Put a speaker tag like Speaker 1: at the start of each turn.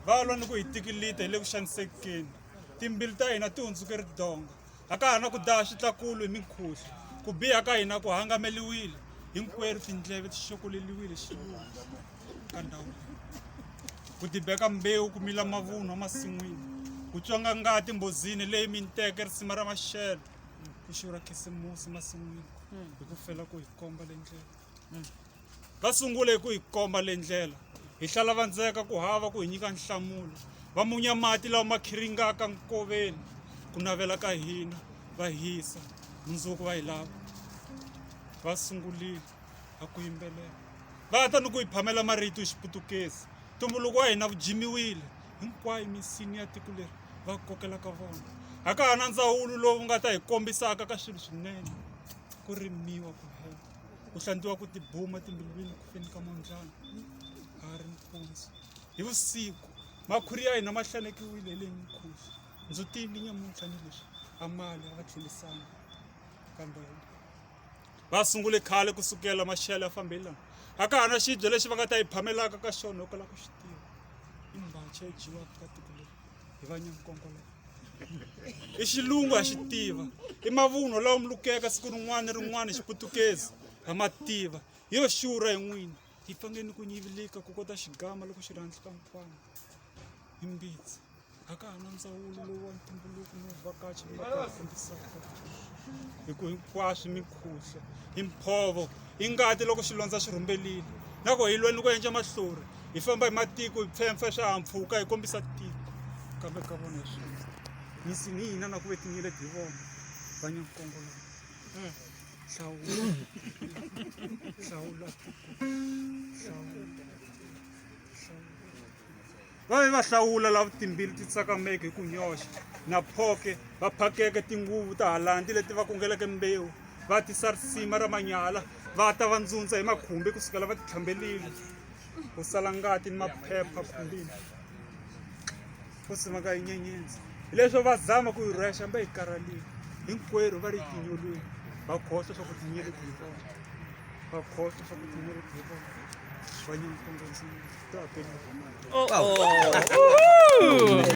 Speaker 1: va lwa ni ku hi tikilita hi le ku xanisekeni timbilu ta hina ti hundzuke ridonga a ka ha na ku daha xitlakulu hi minkhuhlo ku biha ka hina ku hangameliwile hinkwerhu tindleve ti xokoleliwile xivungu ka ndhawu ku tibeka mbewu ku mila mavunwa masin'wini ku tswanga ngati mbhozini leyi minteke risima ra maxelo ku xurha khisimusi masin'wini hi ku fela ku hi komba le ndlela va sungule hi ku hi komba le ndlela hi hlala va ndzeka ku hava ku hi nyika nhlamulo va munya mati lawa ma khiringaka nkoveni ku navela ka hina va hisa mundzuku va hi lava va sungulile a ku yimbelela va ta ni ku hi phamela marito hi xiputukezi ntumbuluko wa hina wu jimiwile hinkwayo misini ya tiko leri va kokela ka vona a ka ha na ndzawulo lowu nga ta hi kombisaka ka swilo swinene ku rimiwa ku hela ku hlantswiwa ku tibuma timbilwini ku feni ka mondlana a ri mpundzu hi vusiku makhuri ya hina ma hlanekiwile hi le minkhuhlo ndzutini nyamuntlha ni leswi amali a va tlhelisanga kambe va sungule khale ku sukela maxelo ya fambelana a ka ha na xibye lexi va nga ta hi phamelaka ka xona okala ku xi tiva i mbacha yi dyiwaka ka tiko leri hi vanyankongoloko i xilungu a xi tiva i mavunwa lawa mulukeka siku rin'wana ni rin'wana hi xiputukezi ha ma tiva hi yo xurha hi n'wina hi pfangeni ku nyivilika ku kota xigama loko xi rhandzi ka nkwama hi mbitsi a ka ha na ndzawulo lowu wa ntumbuluko no vakachi va ka fambisaka hi ku hinkwaswo minkhuhlo hi mphovo hi ngati loko xilondza xi rhumbelile na ku hi lweni ku endla mahlori hi famba hi matiko hi pfhempfa swihahampfhuka hi kombisa tiko kambe ka vona hi swona misini hi hina na ku ve tinyeleti hi vona vanyankongoloko hlawula hlawula va ve va hlawula lava timbili ti tsakameke hi ku nyoxa na phoke va phakeke tinguvu ta halandi leti va kungeleke mbewu va tisa risima ra manyala va ta va ndzundza hi makhumbi kusukela va ti tlhambelile ku sala ngati ni maphepha khumbini ku simaka hi nyenyenzi hi leswo va zama ku hi rhwexa mbe hi karhalile hinkwerhu va ri tinyolweni va khohlwa swa ku tinyeleti hi vona va khohlwa swa ku tinyeleti hi vona vanyankongoloko ta apela